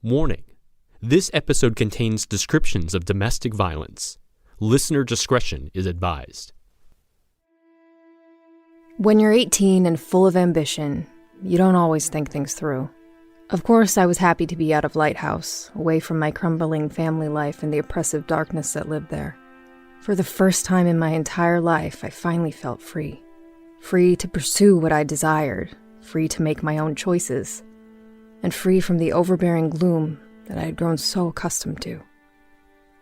Warning: this episode contains descriptions of domestic violence. Listener discretion is advised. When you're 18 and full of ambition, you don't always think things through. Of course, I was happy to be out of Lighthouse, away from my crumbling family life and the oppressive darkness that lived there. For the first time in my entire life, I finally felt free. Free to pursue what I desired, free to make my own choices, and free from the overbearing gloom that I had grown so accustomed to.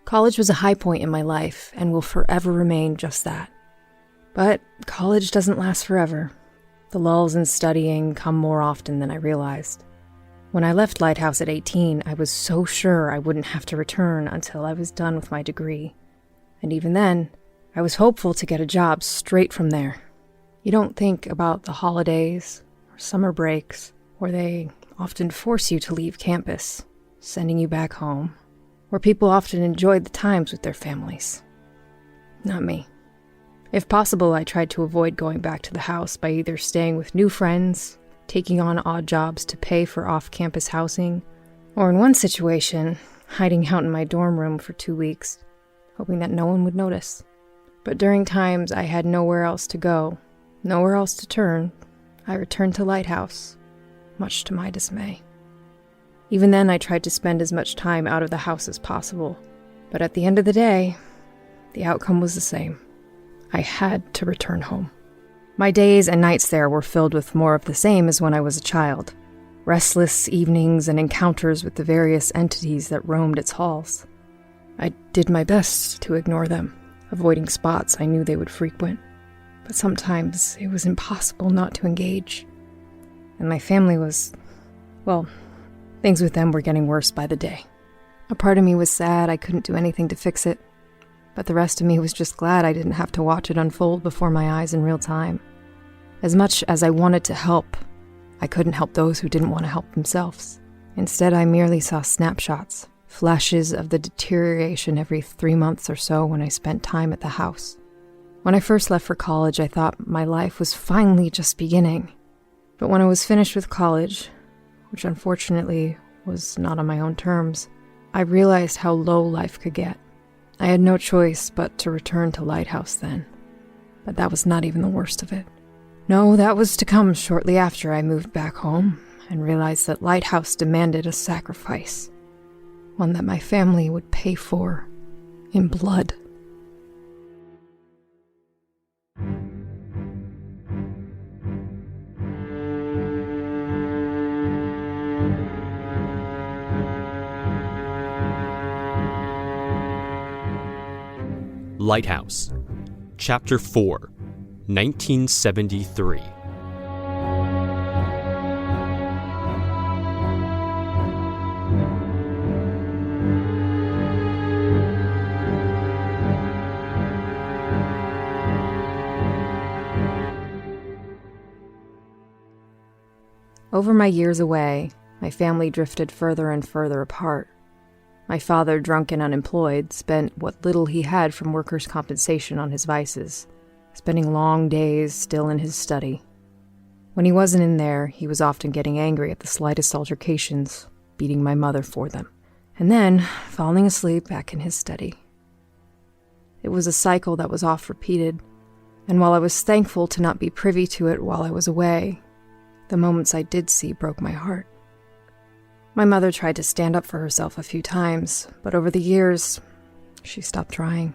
College was a high point in my life and will forever remain just that. But college doesn't last forever. The lulls in studying come more often than I realized. When I left Lighthouse at 18, I was so sure I wouldn't have to return until I was done with my degree. And even then, I was hopeful to get a job straight from there. You don't think about the holidays or summer breaks, where they often force you to leave campus, sending you back home, where people often enjoyed the times with their families. Not me. If possible, I tried to avoid going back to the house by either staying with new friends, taking on odd jobs to pay for off-campus housing, or in one situation, hiding out in my dorm room for 2 weeks, hoping that no one would notice. But during times I had nowhere else to go, nowhere else to turn, I returned to Lighthouse, much to my dismay. Even then, I tried to spend as much time out of the house as possible, but at the end of the day, the outcome was the same. I had to return home. My days and nights there were filled with more of the same as when I was a child. Restless evenings and encounters with the various entities that roamed its halls. I did my best to ignore them, avoiding spots I knew they would frequent. But sometimes it was impossible not to engage. And my family was, well, things with them were getting worse by the day. A part of me was sad I couldn't do anything to fix it, but the rest of me was just glad I didn't have to watch it unfold before my eyes in real time. As much as I wanted to help, I couldn't help those who didn't want to help themselves. Instead, I merely saw snapshots, flashes of the deterioration every 3 months or so when I spent time at the house. When I first left for college, I thought my life was finally just beginning. But when I was finished with college, which unfortunately was not on my own terms, I realized how low life could get. I had no choice but to return to Lighthouse then. But that was not even the worst of it. No, that was to come shortly after I moved back home and realized that Lighthouse demanded a sacrifice, one that my family would pay for in blood. Lighthouse, Chapter 4, 1973. Over my years away, my family drifted further and further apart. My father, drunk and unemployed, spent what little he had from workers' compensation on his vices, spending long days still in his study. When he wasn't in there, he was often getting angry at the slightest altercations, beating my mother for them, and then falling asleep back in his study. It was a cycle that was oft repeated, and while I was thankful to not be privy to it while I was away, the moments I did see broke my heart. My mother tried to stand up for herself a few times, but over the years, she stopped trying.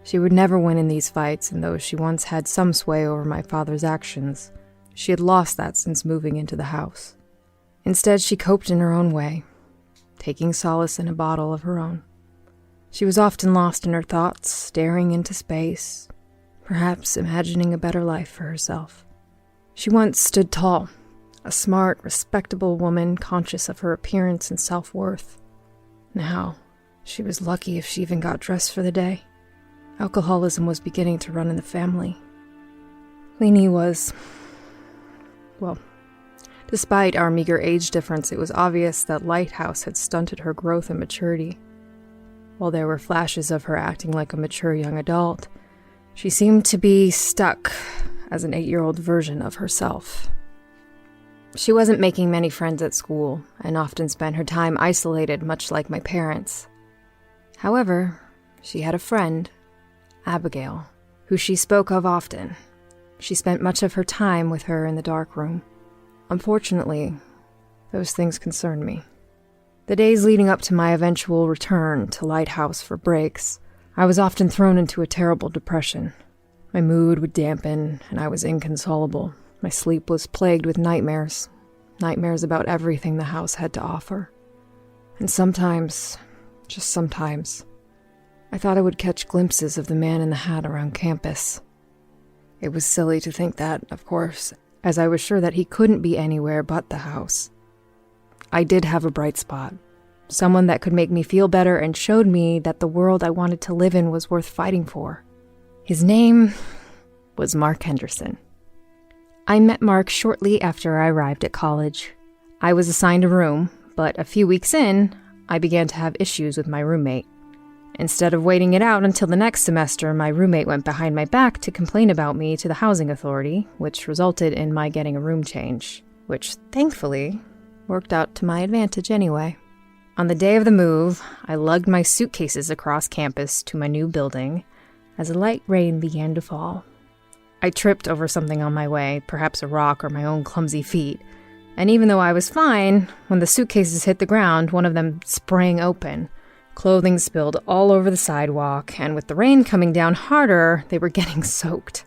She would never win in these fights, and though she once had some sway over my father's actions, she had lost that since moving into the house. Instead, she coped in her own way, taking solace in a bottle of her own. She was often lost in her thoughts, staring into space, perhaps imagining a better life for herself. She once stood tall, a smart, respectable woman conscious of her appearance and self-worth. Now, she was lucky if she even got dressed for the day. Alcoholism was beginning to run in the family. Leenie was, well, despite our meager age difference, it was obvious that Lighthouse had stunted her growth and maturity. While there were flashes of her acting like a mature young adult, she seemed to be stuck as an 8-year-old version of herself. She wasn't making many friends at school and often spent her time isolated, much like my parents. However, she had a friend, Abigale, who she spoke of often. She spent much of her time with her in the dark room. Unfortunately, those things concerned me. The days leading up to my eventual return to Lighthouse for breaks, I was often thrown into a terrible depression. My mood would dampen, and I was inconsolable. My sleep was plagued with nightmares about everything the house had to offer. And sometimes, just sometimes, I thought I would catch glimpses of the man in the hat around campus. It was silly to think that, of course, as I was sure that he couldn't be anywhere but the house. I did have a bright spot, someone that could make me feel better and showed me that the world I wanted to live in was worth fighting for. His name was Mark Henderson. I met Mark shortly after I arrived at college. I was assigned a room, but a few weeks in, I began to have issues with my roommate. Instead of waiting it out until the next semester, my roommate went behind my back to complain about me to the housing authority, which resulted in my getting a room change, which, thankfully, worked out to my advantage anyway. On the day of the move, I lugged my suitcases across campus to my new building as a light rain began to fall. I tripped over something on my way, perhaps a rock or my own clumsy feet, and even though I was fine, when the suitcases hit the ground, one of them sprang open. Clothing spilled all over the sidewalk, and with the rain coming down harder, they were getting soaked.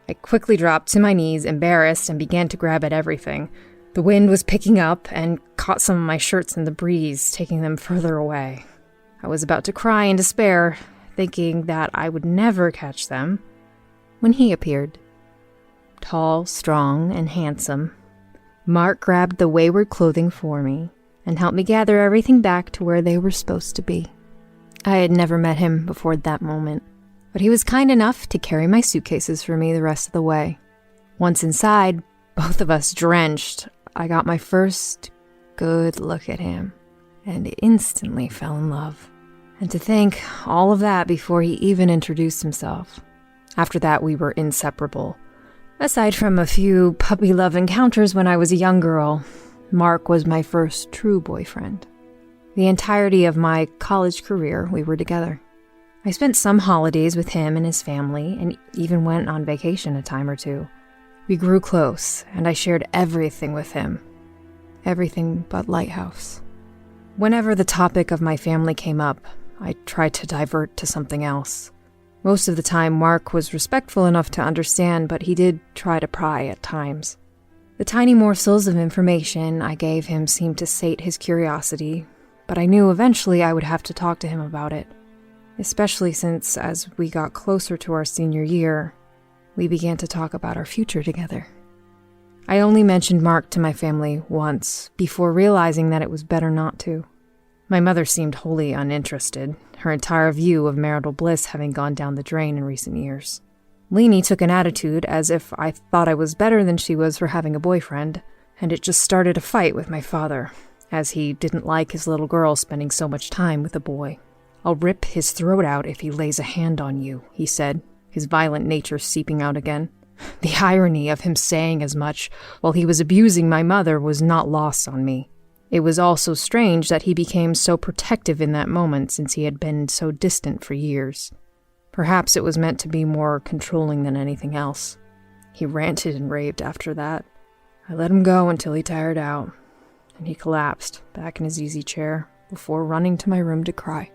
I quickly dropped to my knees, embarrassed, and began to grab at everything. The wind was picking up and caught some of my shirts in the breeze, taking them further away. I was about to cry in despair, thinking that I would never catch them, when he appeared. Tall, strong, and handsome, Mark grabbed the wayward clothing for me and helped me gather everything back to where they were supposed to be. I had never met him before that moment, but he was kind enough to carry my suitcases for me the rest of the way. Once inside, both of us drenched, I got my first good look at him and instantly fell in love. And to think all of that before he even introduced himself. After that, we were inseparable. Aside from a few puppy love encounters when I was a young girl, Mark was my first true boyfriend. The entirety of my college career, we were together. I spent some holidays with him and his family, and even went on vacation a time or two. We grew close, and I shared everything with him. Everything but Lighthouse. Whenever the topic of my family came up, I tried to divert to something else. Most of the time, Mark was respectful enough to understand, but he did try to pry at times. The tiny morsels of information I gave him seemed to sate his curiosity, but I knew eventually I would have to talk to him about it, especially since, as we got closer to our senior year, we began to talk about our future together. I only mentioned Mark to my family once, before realizing that it was better not to. My mother seemed wholly uninterested, her entire view of marital bliss having gone down the drain in recent years. Leenie took an attitude as if I thought I was better than she was for having a boyfriend, and it just started a fight with my father, as he didn't like his little girl spending so much time with a boy. "I'll rip his throat out if he lays a hand on you," he said, his violent nature seeping out again. The irony of him saying as much while he was abusing my mother was not lost on me. It was also strange that he became so protective in that moment since he had been so distant for years. Perhaps it was meant to be more controlling than anything else. He ranted and raved after that. I let him go until he tired out, and he collapsed back in his easy chair before running to my room to cry.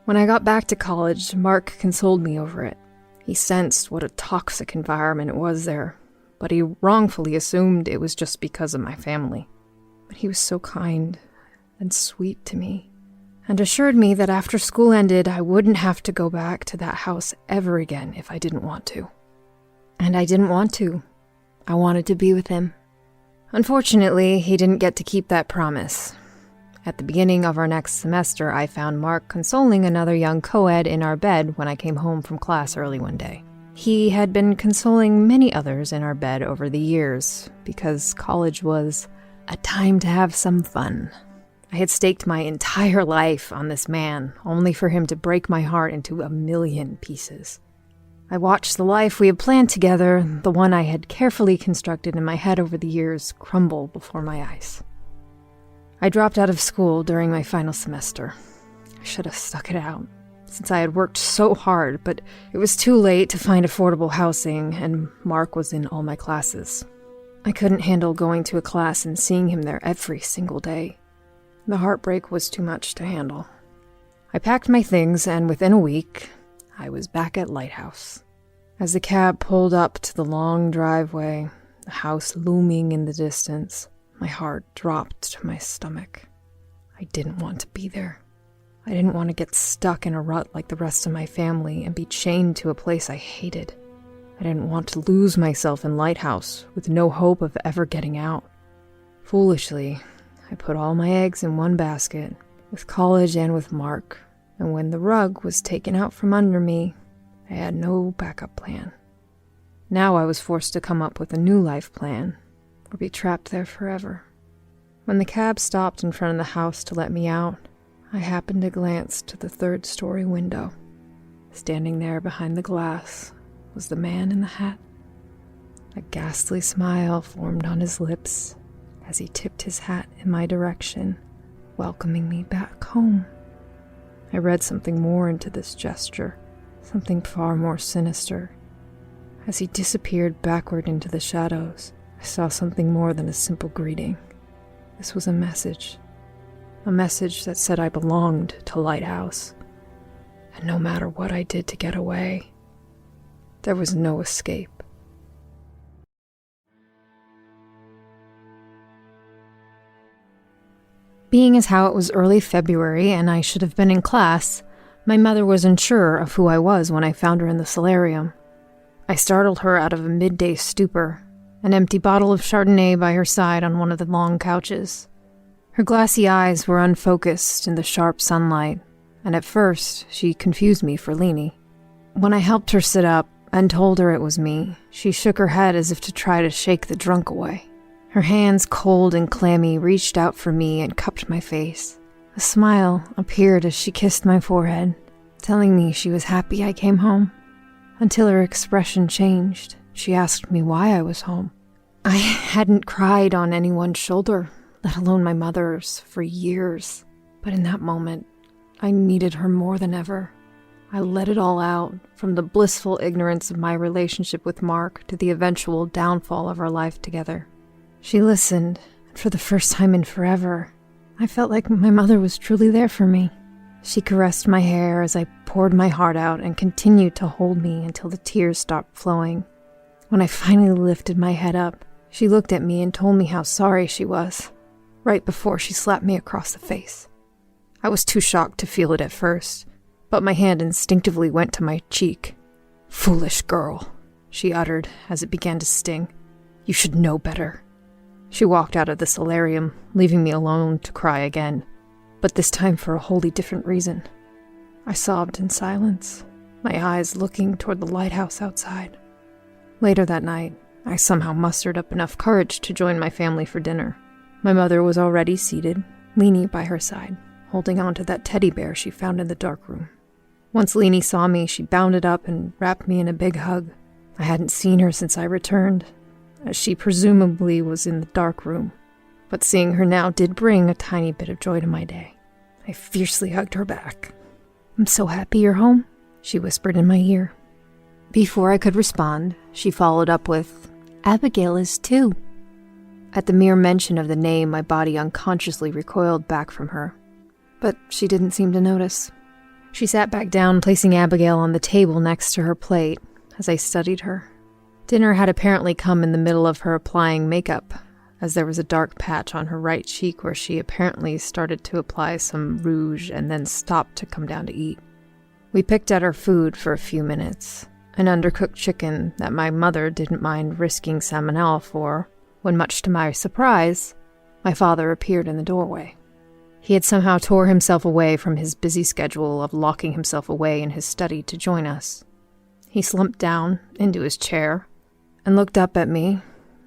When I got back to college, Mark consoled me over it. He sensed what a toxic environment it was there, but he wrongfully assumed it was just because of my family. But he was so kind and sweet to me, and assured me that after school ended, I wouldn't have to go back to that house ever again if I didn't want to. And I didn't want to. I wanted to be with him. Unfortunately, he didn't get to keep that promise. At the beginning of our next semester, I found Mark consoling another young co-ed in our bed when I came home from class early one day. He had been consoling many others in our bed over the years, because college was a time to have some fun. I had staked my entire life on this man, only for him to break my heart into a million pieces. I watched the life we had planned together, the one I had carefully constructed in my head over the years, crumble before my eyes. I dropped out of school during my final semester. I should have stuck it out, since I had worked so hard, but it was too late to find affordable housing, and Mark was in all my classes. I couldn't handle going to a class and seeing him there every single day. The heartbreak was too much to handle. I packed my things, and within a week, I was back at Lighthouse. As the cab pulled up to the long driveway, the house looming in the distance, my heart dropped to my stomach. I didn't want to be there. I didn't want to get stuck in a rut like the rest of my family and be chained to a place I hated. I didn't want to lose myself in Lighthouse with no hope of ever getting out. Foolishly, I put all my eggs in one basket, with college and with Mark, and when the rug was taken out from under me, I had no backup plan. Now I was forced to come up with a new life plan, or be trapped there forever. When the cab stopped in front of the house to let me out, I happened to glance to the third-story window. Standing there behind the glass was the man in the hat. A ghastly smile formed on his lips as he tipped his hat in my direction, welcoming me back home. I read something more into this gesture, something far more sinister. As he disappeared backward into the shadows, I saw something more than a simple greeting. This was a message that said I belonged to Lighthouse, and no matter what I did to get away, there was no escape. Being as how it was early February and I should have been in class, my mother was unsure of who I was when I found her in the solarium. I startled her out of a midday stupor, an empty bottle of Chardonnay by her side on one of the long couches. Her glassy eyes were unfocused in the sharp sunlight, and at first she confused me for Leenie. When I helped her sit up and told her it was me, she shook her head as if to try to shake the drunk away. Her hands, cold and clammy, reached out for me and cupped my face. A smile appeared as she kissed my forehead, telling me she was happy I came home. Until her expression changed, she asked me why I was home. I hadn't cried on anyone's shoulder, let alone my mother's, for years. But in that moment, I needed her more than ever. I let it all out, from the blissful ignorance of my relationship with Mark to the eventual downfall of our life together. She listened, and for the first time in forever, I felt like my mother was truly there for me. She caressed my hair as I poured my heart out and continued to hold me until the tears stopped flowing. When I finally lifted my head up, she looked at me and told me how sorry she was, right before she slapped me across the face. I was too shocked to feel it at first, but my hand instinctively went to my cheek. "Foolish girl," she uttered as it began to sting. "You should know better." She walked out of the solarium, leaving me alone to cry again, but this time for a wholly different reason. I sobbed in silence, my eyes looking toward the lighthouse outside. Later that night, I somehow mustered up enough courage to join my family for dinner. My mother was already seated, Leenie by her side, holding on to that teddy bear she found in the dark room. Once Leenie saw me, she bounded up and wrapped me in a big hug. I hadn't seen her since I returned, as she presumably was in the dark room, but seeing her now did bring a tiny bit of joy to my day. I fiercely hugged her back. "I'm so happy you're home," she whispered in my ear. Before I could respond, she followed up with, "Abigale is too." At the mere mention of the name, my body unconsciously recoiled back from her, but she didn't seem to notice. She sat back down, placing Abigale on the table next to her plate as I studied her. Dinner had apparently come in the middle of her applying makeup, as there was a dark patch on her right cheek where she apparently started to apply some rouge and then stopped to come down to eat. We picked at our food for a few minutes, an undercooked chicken that my mother didn't mind risking salmonella for, when much to my surprise, my father appeared in the doorway. He had somehow tore himself away from his busy schedule of locking himself away in his study to join us. He slumped down into his chair and looked up at me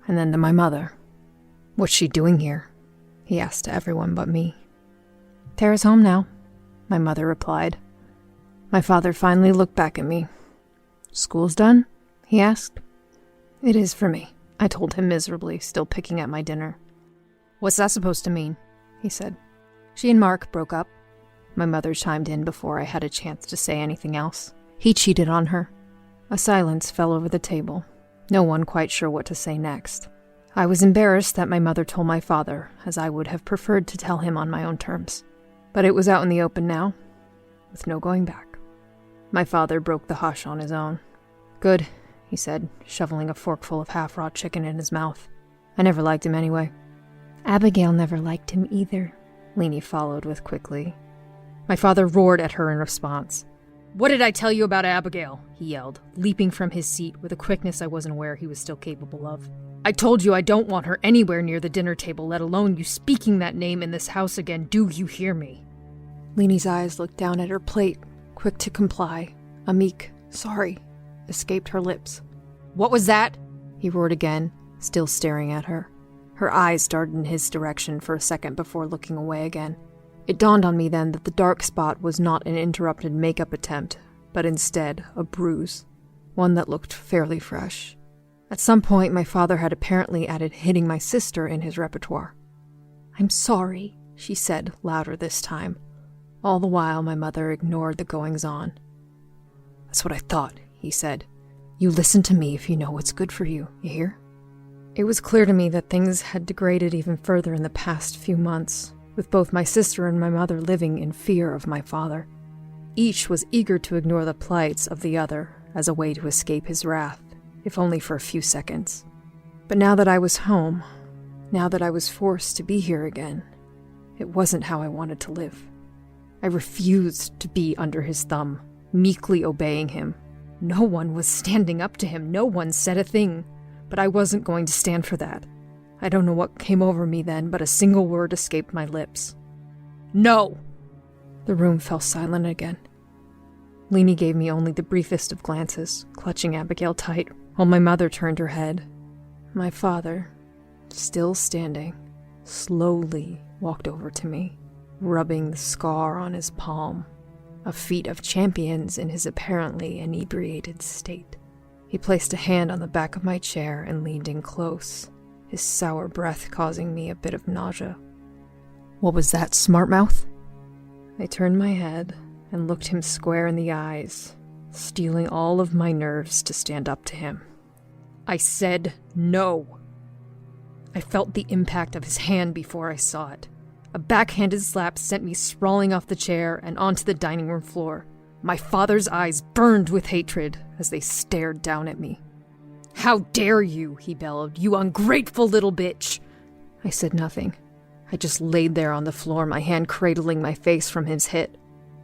and then to my mother. "What's she doing here?" he asked to everyone but me. "Tara's home now," my mother replied. My father finally looked back at me. "School's done?" he asked. "It is for me," I told him miserably, still picking at my dinner. "What's that supposed to mean?" he said. "She and Mark broke up." My mother chimed in before I had a chance to say anything else. "He cheated on her." A silence fell over the table, no one quite sure what to say next. I was embarrassed that my mother told my father, as I would have preferred to tell him on my own terms. But it was out in the open now, with no going back. My father broke the hush on his own. "Good," he said, shoveling a forkful of half-raw chicken in his mouth. "I never liked him anyway." "Abigale never liked him either," Leenie followed with quickly. My father roared at her in response. "What did I tell you about Abigale?" he yelled, leaping from his seat with a quickness I wasn't aware he was still capable of. "I told you I don't want her anywhere near the dinner table, let alone you speaking that name in this house again. Do you hear me?" Leanie's eyes looked down at her plate, quick to comply. A meek, "Sorry," escaped her lips. "What was that?" he roared again, still staring at her. Her eyes darted in his direction for a second before looking away again. It dawned on me then that the dark spot was not an interrupted makeup attempt, but instead a bruise, one that looked fairly fresh. At some point, my father had apparently added hitting my sister in his repertoire. "I'm sorry," she said, louder this time. All the while, my mother ignored the goings-on. "That's what I thought," he said. "You listen to me if you know what's good for you hear?" It was clear to me that things had degraded even further in the past few months, with both my sister and my mother living in fear of my father. Each was eager to ignore the plights of the other as a way to escape his wrath, if only for a few seconds. But now that I was home, now that I was forced to be here again, it wasn't how I wanted to live. I refused to be under his thumb, meekly obeying him. No one was standing up to him, no one said a thing, but I wasn't going to stand for that. I don't know what came over me then, but a single word escaped my lips. "No!" The room fell silent again. Leenie gave me only the briefest of glances, clutching Abigale tight, while my mother turned her head. My father, still standing, slowly walked over to me, rubbing the scar on his palm, a feat of champions in his apparently inebriated state. He placed a hand on the back of my chair and leaned in close, his sour breath causing me a bit of nausea. "What was that, smart mouth?" I turned my head and looked him square in the eyes, steeling all of my nerves to stand up to him. I said no. I felt the impact of his hand before I saw it. A backhanded slap sent me sprawling off the chair and onto the dining room floor. My father's eyes burned with hatred as they stared down at me. "How dare you," he bellowed, "you ungrateful little bitch!" I said nothing. I just laid there on the floor, my hand cradling my face from his hit.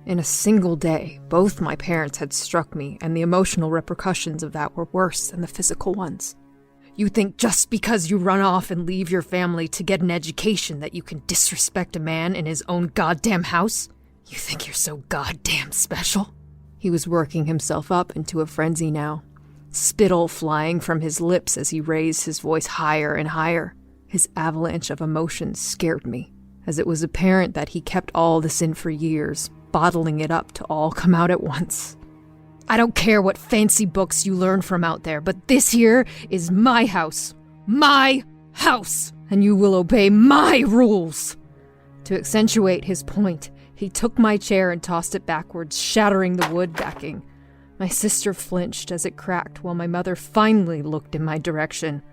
In a single day, both my parents had struck me, and the emotional repercussions of that were worse than the physical ones. You think just because you run off and leave your family to get an education that you can disrespect a man in his own goddamn house? You think you're so goddamn special? He was working himself up into a frenzy now, spittle flying from his lips as he raised his voice higher and higher. His avalanche of emotions scared me, as it was apparent that he kept all this in for years, bottling it up to all come out at once. "I don't care what fancy books you learn from out there, but this here is my house. My house! And you will obey my rules!" To accentuate his point, he took my chair and tossed it backwards, shattering the wood backing. My sister flinched as it cracked while my mother finally looked in my direction,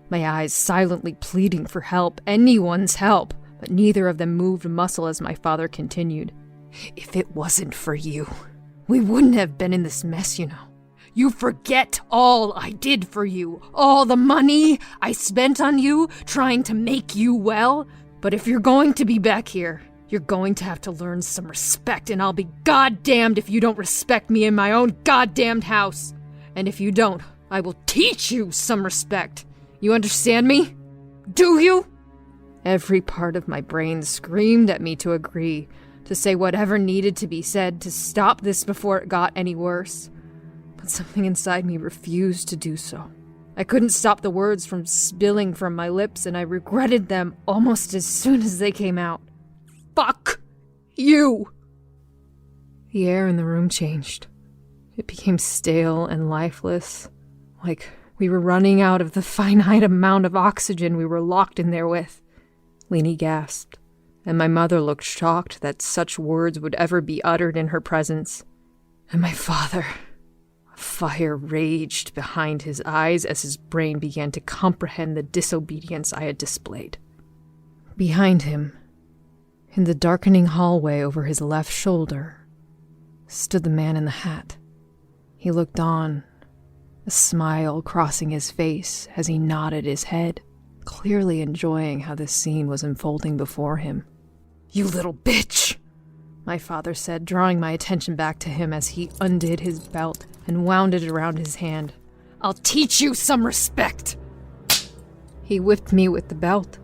my eyes silently pleading for help, anyone's help, but neither of them moved a muscle as my father continued. "If it wasn't for you, we wouldn't have been in this mess, you know. You forget all I did for you, all the money I spent on you, trying to make you well. But if you're going to be back here, you're going to have to learn some respect, and I'll be goddamned if you don't respect me in my own goddamned house. And if you don't, I will teach you some respect. You understand me? Do you?" Every part of my brain screamed at me to agree, to say whatever needed to be said to stop this before it got any worse. But something inside me refused to do so. I couldn't stop the words from spilling from my lips, and I regretted them almost as soon as they came out. "Fuck you!" The air in the room changed. It became stale and lifeless, like we were running out of the finite amount of oxygen we were locked in there with. Leenie gasped, and my mother looked shocked that such words would ever be uttered in her presence. And my father... Fire raged behind his eyes as his brain began to comprehend the disobedience I had displayed. Behind him, in the darkening hallway over his left shoulder, stood the man in the hat. He looked on, a smile crossing his face as he nodded his head, clearly enjoying how this scene was unfolding before him. "You little bitch!" my father said, drawing my attention back to him as he undid his belt and wound it around his hand. "I'll teach you some respect!" He whipped me with the belt,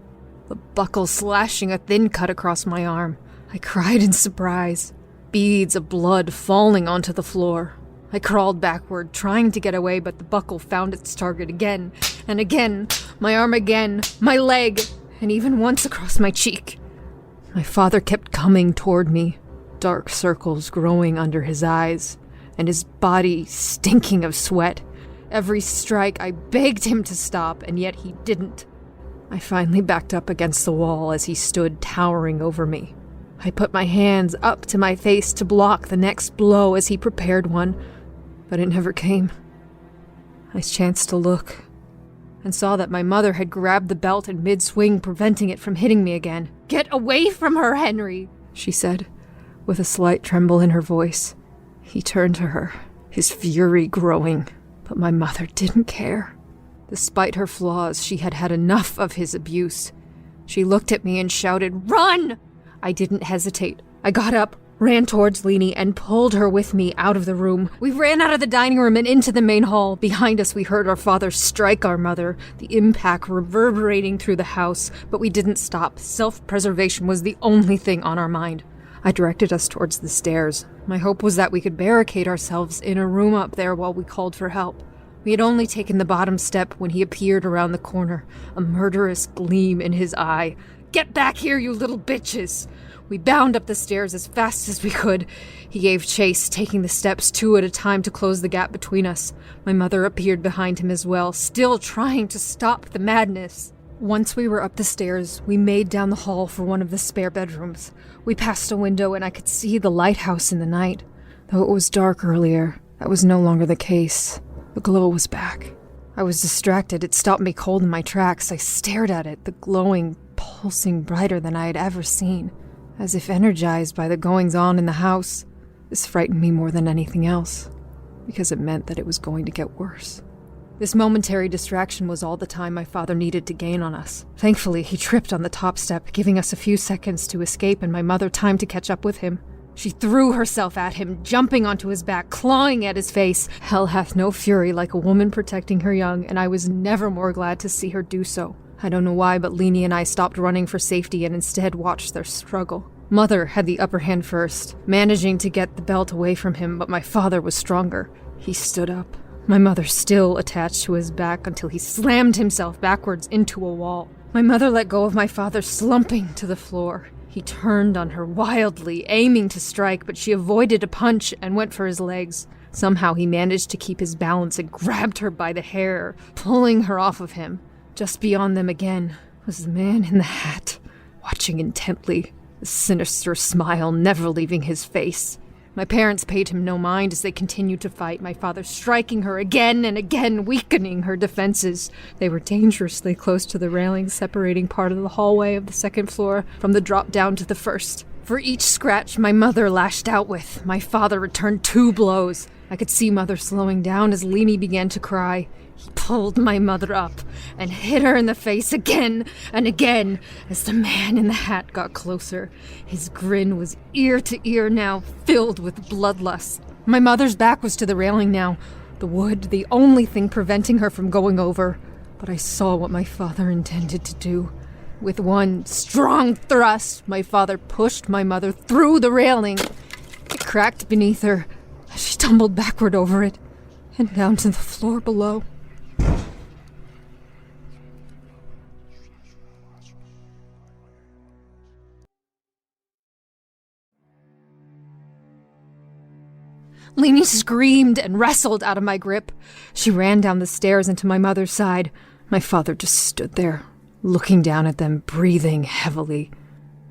the buckle slashing a thin cut across my arm. I cried in surprise, beads of blood falling onto the floor. I crawled backward, trying to get away, but the buckle found its target again and again, my arm again, my leg, and even once across my cheek. My father kept coming toward me, dark circles growing under his eyes, and his body stinking of sweat. Every strike, I begged him to stop, and yet he didn't. I finally backed up against the wall as he stood towering over me. I put my hands up to my face to block the next blow as he prepared one, but it never came. I chanced to look, and saw that my mother had grabbed the belt in mid-swing, preventing it from hitting me again. "Get away from her, Henry," she said, with a slight tremble in her voice. He turned to her, his fury growing, but my mother didn't care. Despite her flaws, she had had enough of his abuse. She looked at me and shouted, "Run!" I didn't hesitate. I got up, ran towards Leenie, and pulled her with me out of the room. We ran out of the dining room and into the main hall. Behind us, we heard our father strike our mother, the impact reverberating through the house, but we didn't stop. Self-preservation was the only thing on our mind. I directed us towards the stairs. My hope was that we could barricade ourselves in a room up there while we called for help. We had only taken the bottom step when he appeared around the corner, a murderous gleam in his eye. "Get back here, you little bitches!" We bound up the stairs as fast as we could. He gave chase, taking the steps 2 at a time to close the gap between us. My mother appeared behind him as well, still trying to stop the madness. Once we were up the stairs, we made down the hall for one of the spare bedrooms. We passed a window and I could see the lighthouse in the night. Though it was dark earlier, that was no longer the case. The glow was back. I was distracted. It stopped me cold in my tracks. I stared at it, the glowing, pulsing brighter than I had ever seen. As if energized by the goings-on in the house, this frightened me more than anything else, because it meant that it was going to get worse. This momentary distraction was all the time my father needed to gain on us. Thankfully, he tripped on the top step, giving us a few seconds to escape and my mother time to catch up with him. She threw herself at him, jumping onto his back, clawing at his face. Hell hath no fury like a woman protecting her young, and I was never more glad to see her do so. I don't know why, but Leenie and I stopped running for safety and instead watched their struggle. Mother had the upper hand first, managing to get the belt away from him, but my father was stronger. He stood up, my mother still attached to his back until he slammed himself backwards into a wall. My mother let go of my father, slumping to the floor. He turned on her wildly, aiming to strike, but she avoided a punch and went for his legs. Somehow he managed to keep his balance and grabbed her by the hair, pulling her off of him. Just beyond them again was the man in the hat, watching intently, a sinister smile never leaving his face. My parents paid him no mind as they continued to fight, my father striking her again and again, weakening her defenses. They were dangerously close to the railing separating part of the hallway of the second floor from the drop down to the first. For each scratch my mother lashed out with, my father returned 2 blows. I could see Mother slowing down as Leenie began to cry. He pulled my mother up and hit her in the face again and again as the man in the hat got closer. His grin was ear to ear now, filled with bloodlust. My mother's back was to the railing now, the wood the only thing preventing her from going over. But I saw what my father intended to do. With one strong thrust, my father pushed my mother through the railing. It cracked beneath her as she tumbled backward over it and down to the floor below. Leenie screamed and wrestled out of my grip. She ran down the stairs into my mother's side. My father just stood there, looking down at them, breathing heavily.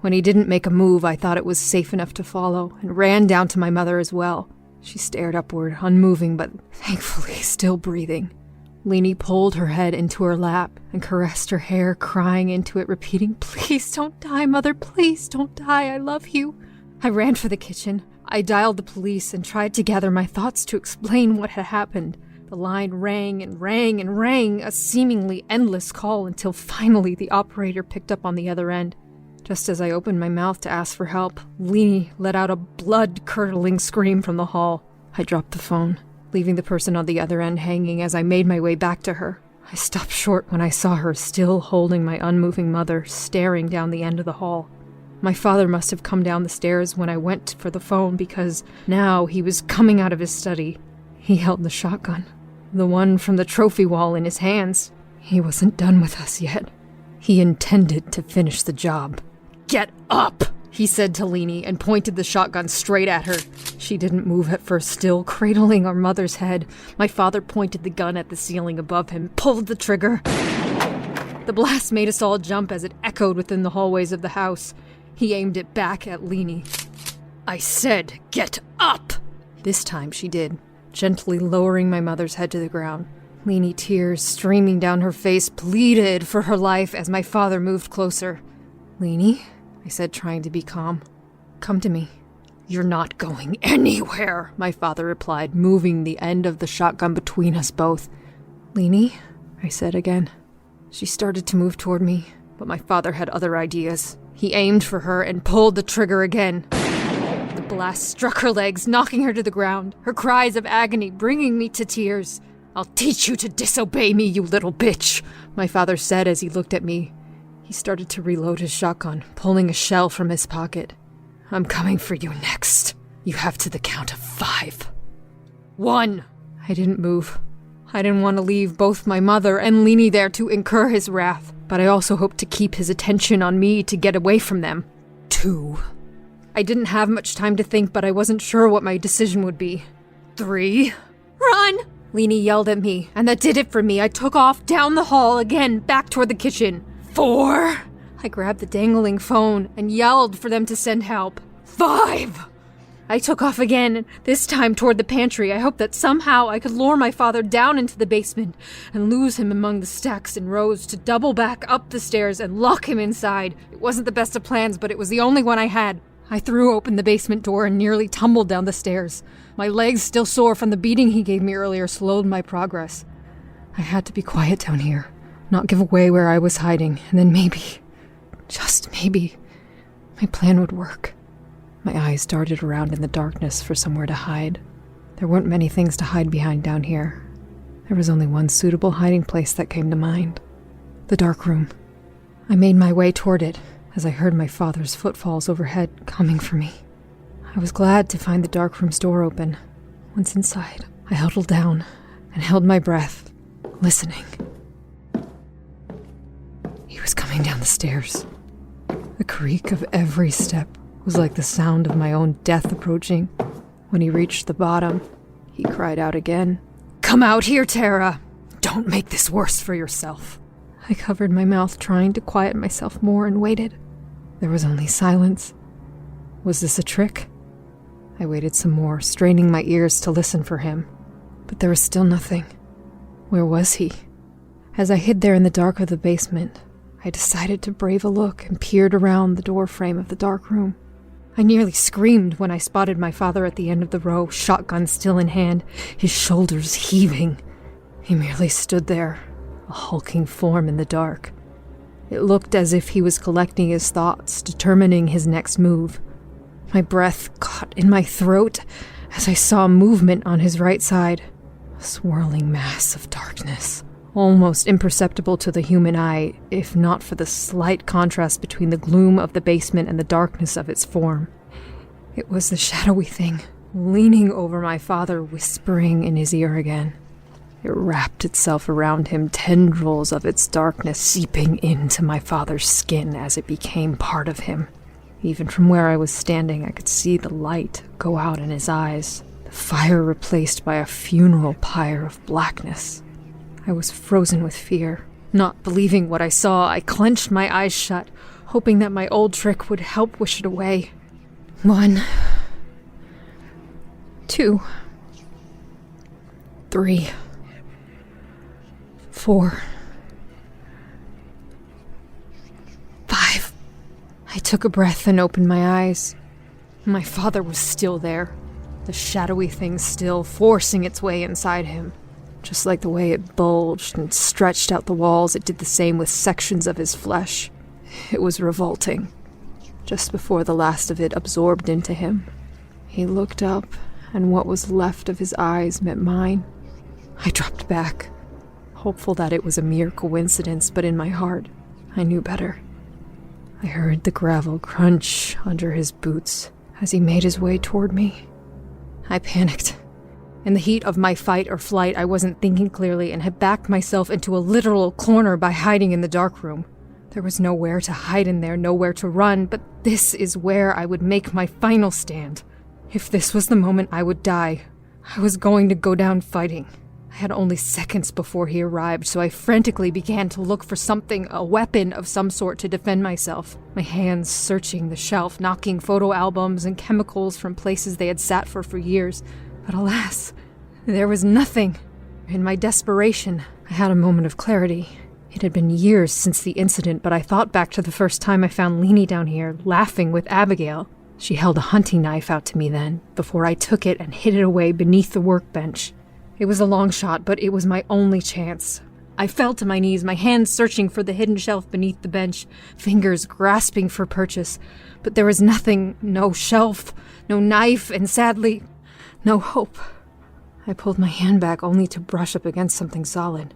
When he didn't make a move, I thought it was safe enough to follow, and ran down to my mother as well. She stared upward, unmoving, but thankfully still breathing. Leenie pulled her head into her lap and caressed her hair, crying into it, repeating, "Please don't die, Mother, please don't die, I love you." I ran for the kitchen. I dialed the police and tried to gather my thoughts to explain what had happened. The line rang and rang and rang, a seemingly endless call, until finally the operator picked up on the other end. Just as I opened my mouth to ask for help, Leenie let out a blood-curdling scream from the hall. I dropped the phone, leaving the person on the other end hanging as I made my way back to her. I stopped short when I saw her still holding my unmoving mother, staring down the end of the hall. My father must have come down the stairs when I went for the phone, because now he was coming out of his study. He held the shotgun, the one from the trophy wall, in his hands. He wasn't done with us yet. He intended to finish the job. "Get up!" he said to Leenie, and pointed the shotgun straight at her. She didn't move at first, still cradling our mother's head. My father pointed the gun at the ceiling above him, pulled the trigger. The blast made us all jump as it echoed within the hallways of the house. He aimed it back at Leenie. "I said, get up!" This time she did, gently lowering my mother's head to the ground. Leenie, tears streaming down her face, pleaded for her life as my father moved closer. "Leenie," I said, trying to be calm. "Come to me." "You're not going anywhere," my father replied, moving the end of the shotgun between us both. "Leenie," I said again. She started to move toward me, but my father had other ideas. He aimed for her and pulled the trigger again. The blast struck her legs, knocking her to the ground, her cries of agony bringing me to tears. "I'll teach you to disobey me, you little bitch," my father said as he looked at me. He started to reload his shotgun, pulling a shell from his pocket. "I'm coming for you next. You have to the count of 5. 1. I didn't move. I didn't want to leave both my mother and Leenie there to incur his wrath, but I also hoped to keep his attention on me to get away from them. 2. I didn't have much time to think, but I wasn't sure what my decision would be. 3. Run! Leenie yelled at me, and that did it for me. I took off down the hall again, back toward the kitchen. 4. I grabbed the dangling phone and yelled for them to send help. 5. I took off again, this time toward the pantry. I hoped that somehow I could lure my father down into the basement and lose him among the stacks and rows, to double back up the stairs and lock him inside. It wasn't the best of plans, but it was the only one I had. I threw open the basement door and nearly tumbled down the stairs. My legs, still sore from the beating he gave me earlier, slowed my progress. I had to be quiet down here, not give away where I was hiding, and then maybe, just maybe, my plan would work. My eyes darted around in the darkness for somewhere to hide. There weren't many things to hide behind down here. There was only one suitable hiding place that came to mind: the dark room. I made my way toward it as I heard my father's footfalls overhead, coming for me. I was glad to find the dark room's door open. Once inside, I huddled down and held my breath, listening. He was coming down the stairs. The creak of every step was like the sound of my own death approaching. When he reached the bottom, he cried out again, "Come out here, Tara! Don't make this worse for yourself." I covered my mouth, trying to quiet myself more, and waited. There was only silence. Was this a trick? I waited some more, straining my ears to listen for him. But there was still nothing. Where was he? As I hid there in the dark of the basement, I decided to brave a look and peered around the door frame of the dark room. I nearly screamed when I spotted my father at the end of the row, shotgun still in hand, his shoulders heaving. He merely stood there, a hulking form in the dark. It looked as if he was collecting his thoughts, determining his next move. My breath caught in my throat as I saw movement on his right side, a swirling mass of darkness, almost imperceptible to the human eye, if not for the slight contrast between the gloom of the basement and the darkness of its form. It was the shadowy thing, leaning over my father, whispering in his ear again. It wrapped itself around him, tendrils of its darkness seeping into my father's skin as it became part of him. Even from where I was standing, I could see the light go out in his eyes, the the fire replaced by a funeral pyre of blackness. I was frozen with fear. Not believing what I saw, I clenched my eyes shut, hoping that my old trick would help wish it away. 1, 2, 3, 4, 5. I took a breath and opened my eyes. My father was still there, the shadowy thing still forcing its way inside him. Just like the way it bulged and stretched out the walls, it did the same with sections of his flesh. It was revolting. Just before the last of it absorbed into him, he looked up, and what was left of his eyes met mine. I dropped back, hopeful that it was a mere coincidence, but in my heart, I knew better. I heard the gravel crunch under his boots as he made his way toward me. I panicked. In the heat of my fight or flight, I wasn't thinking clearly and had backed myself into a literal corner by hiding in the dark room. There was nowhere to hide in there, nowhere to run, but this is where I would make my final stand. If this was the moment I would die, I was going to go down fighting. I had only seconds before he arrived, so I frantically began to look for something, a weapon of some sort to defend myself. My hands searching the shelf, knocking photo albums and chemicals from places they had sat for years. But alas, there was nothing. In my desperation, I had a moment of clarity. It had been years since the incident, but I thought back to the first time I found Leenie down here, laughing with Abigale. She held a hunting knife out to me then, before I took it and hid it away beneath the workbench. It was a long shot, but it was my only chance. I fell to my knees, my hands searching for the hidden shelf beneath the bench, fingers grasping for purchase. But there was nothing, no shelf, no knife, and sadly, no hope. I pulled my hand back only to brush up against something solid.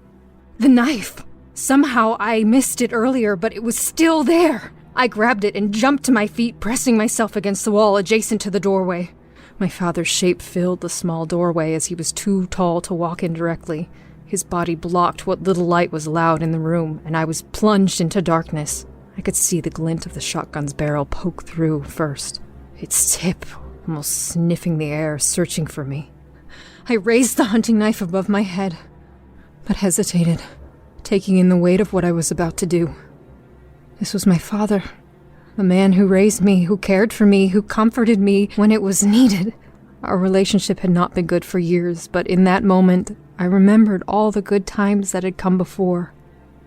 The knife! Somehow I missed it earlier, but it was still there. I grabbed it and jumped to my feet, pressing myself against the wall adjacent to the doorway. My father's shape filled the small doorway as he was too tall to walk in directly. His body blocked what little light was allowed in the room, and I was plunged into darkness. I could see the glint of the shotgun's barrel poke through first, its tip almost sniffing the air, searching for me. I raised the hunting knife above my head, but hesitated, taking in the weight of what I was about to do. This was my father, the man who raised me, who cared for me, who comforted me when it was needed. Our relationship had not been good for years, but in that moment, I remembered all the good times that had come before,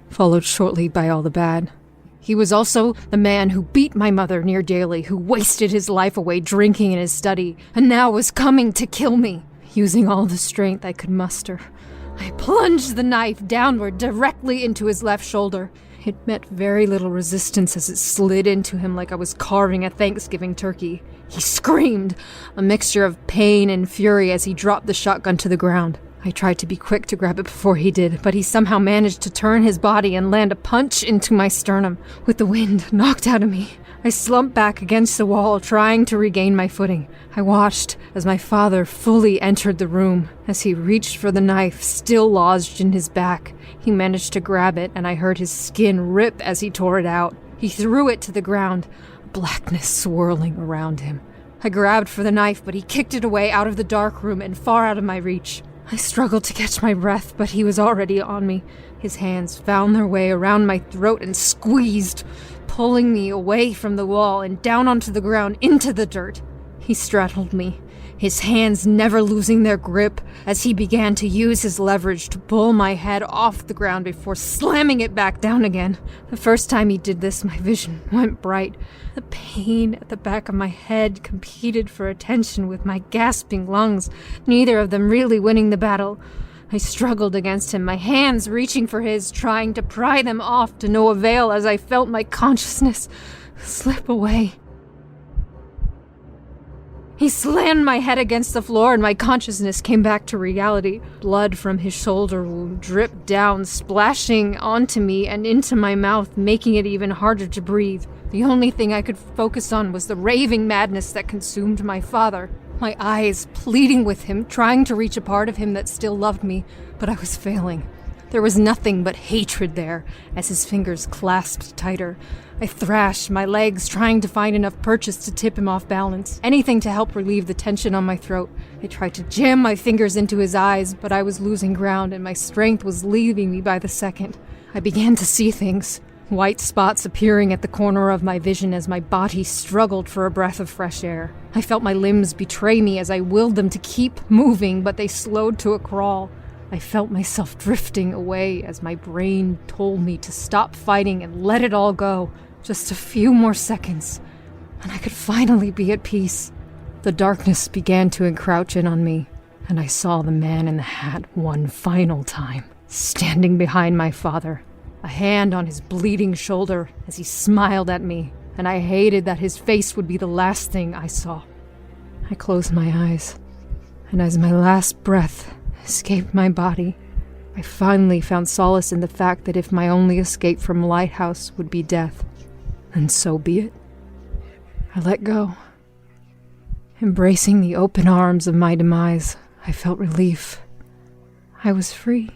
followed shortly by all the bad. He was also the man who beat my mother near daily, who wasted his life away drinking in his study, and now was coming to kill me. Using all the strength I could muster, I plunged the knife downward directly into his left shoulder. It met very little resistance as it slid into him like I was carving a Thanksgiving turkey. He screamed, a mixture of pain and fury as he dropped the shotgun to the ground. I tried to be quick to grab it before he did, but he somehow managed to turn his body and land a punch into my sternum. With the wind knocked out of me, I slumped back against the wall, trying to regain my footing. I watched as my father fully entered the room. As he reached for the knife, still lodged in his back, he managed to grab it, and I heard his skin rip as he tore it out. He threw it to the ground, blackness swirling around him. I grabbed for the knife, but he kicked it away out of the dark room and far out of my reach. I struggled to catch my breath, but he was already on me. His hands found their way around my throat and squeezed, pulling me away from the wall and down onto the ground into the dirt. He straddled me, his hands never losing their grip as he began to use his leverage to pull my head off the ground before slamming it back down again. The first time he did this, my vision went bright. The pain at the back of my head competed for attention with my gasping lungs, neither of them really winning the battle. I struggled against him, my hands reaching for his, trying to pry them off to no avail as I felt my consciousness slip away. He slammed my head against the floor and my consciousness came back to reality. Blood from his shoulder wound dripped down, splashing onto me and into my mouth, making it even harder to breathe. The only thing I could focus on was the raving madness that consumed my father. My eyes pleading with him, trying to reach a part of him that still loved me, but I was failing. There was nothing but hatred there as his fingers clasped tighter. I thrashed my legs, trying to find enough purchase to tip him off balance. Anything to help relieve the tension on my throat. I tried to jam my fingers into his eyes, but I was losing ground and my strength was leaving me by the second. I began to see things. White spots appearing at the corner of my vision as my body struggled for a breath of fresh air. I felt my limbs betray me as I willed them to keep moving, but they slowed to a crawl. I felt myself drifting away as my brain told me to stop fighting and let it all go. Just a few more seconds, and I could finally be at peace. The darkness began to encroach in on me, and I saw the man in the hat one final time, standing behind my father, a hand on his bleeding shoulder as he smiled at me, and I hated that his face would be the last thing I saw. I closed my eyes, and as my last breath escaped my body, I finally found solace in the fact that if my only escape from Lighthouse would be death, then so be it. I let go. Embracing the open arms of my demise, I felt relief. I was free.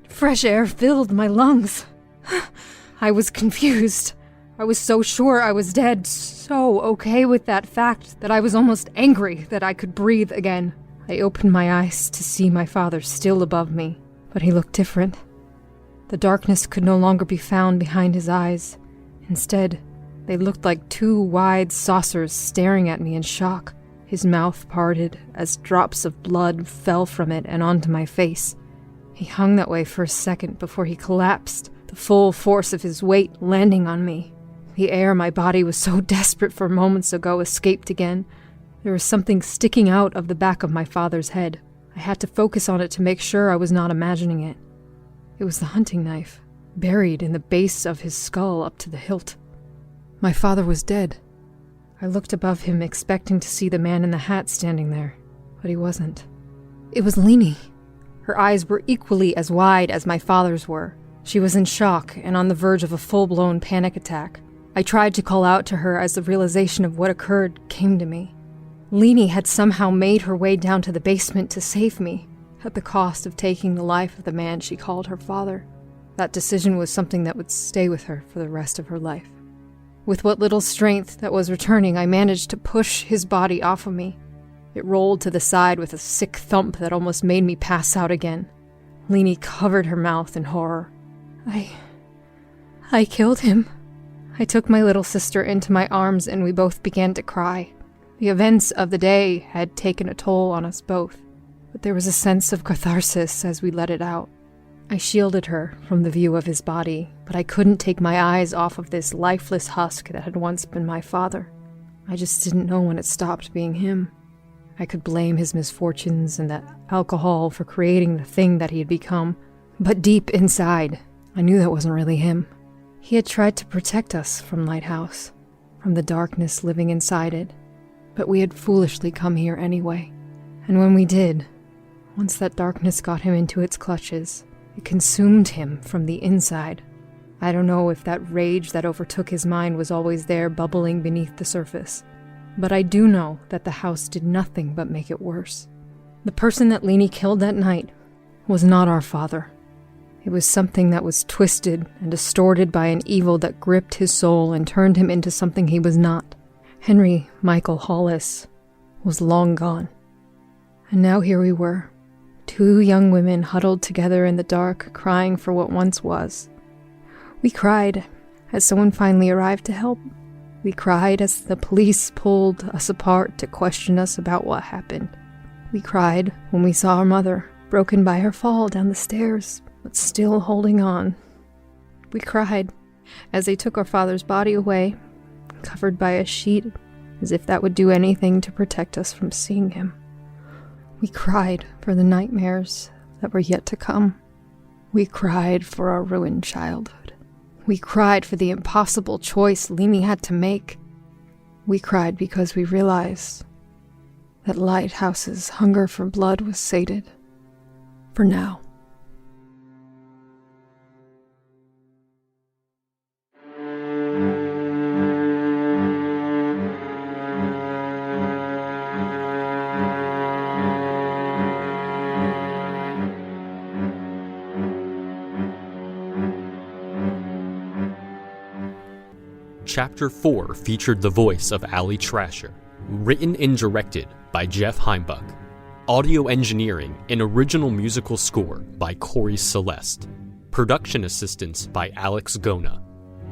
Fresh air filled my lungs. I was confused. I was so sure I was dead, so okay with that fact that I was almost angry that I could breathe again. I opened my eyes to see my father still above me, but he looked different. The darkness could no longer be found behind his eyes. Instead, they looked like two wide saucers staring at me in shock. His mouth parted as drops of blood fell from it and onto my face. He hung that way for a second before he collapsed, the full force of his weight landing on me. The air my body was so desperate for moments ago escaped again. There was something sticking out of the back of my father's head. I had to focus on it to make sure I was not imagining it. It was the hunting knife, buried in the base of his skull up to the hilt. My father was dead. I looked above him, expecting to see the man in the hat standing there, but he wasn't. It was Leenie. Her eyes were equally as wide as my father's were. She was in shock and on the verge of a full-blown panic attack. I tried to call out to her as the realization of what occurred came to me. Leenie had somehow made her way down to the basement to save me, at the cost of taking the life of the man she called her father. That decision was something that would stay with her for the rest of her life. With what little strength that was returning, I managed to push his body off of me. It rolled to the side with a sick thump that almost made me pass out again. Leenie covered her mouth in horror. I killed him. I took my little sister into my arms and we both began to cry. The events of the day had taken a toll on us both, but there was a sense of catharsis as we let it out. I shielded her from the view of his body, but I couldn't take my eyes off of this lifeless husk that had once been my father. I just didn't know when it stopped being him. I could blame his misfortunes and that alcohol for creating the thing that he had become, but deep inside, I knew that wasn't really him. He had tried to protect us from Lighthouse, from the darkness living inside it, but we had foolishly come here anyway. And when we did, once that darkness got him into its clutches, it consumed him from the inside. I don't know if that rage that overtook his mind was always there bubbling beneath the surface, but I do know that the house did nothing but make it worse. The person that Leenie killed that night was not our father. It was something that was twisted and distorted by an evil that gripped his soul and turned him into something he was not. Henry Michael Hollis was long gone. And now here we were, two young women huddled together in the dark, crying for what once was. We cried as someone finally arrived to help. We cried as the police pulled us apart to question us about what happened. We cried when we saw our mother, broken by her fall down the stairs, but still holding on. We cried as they took our father's body away, covered by a sheet, as if that would do anything to protect us from seeing him. We cried for the nightmares that were yet to come. We cried for our ruined childhood. We cried for the impossible choice Leenie had to make. We cried because we realized that Lighthouse's hunger for blood was sated. For now. Chapter 4 featured the voice of Ali Trasher, written and directed by Jeff Heimbuck, audio engineering and original musical score by Corey Celeste, production assistance by Alex Gona,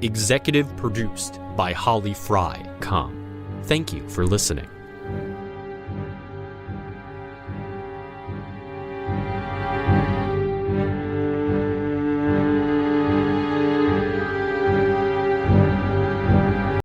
executive produced by Holly Fry. Thank you for listening.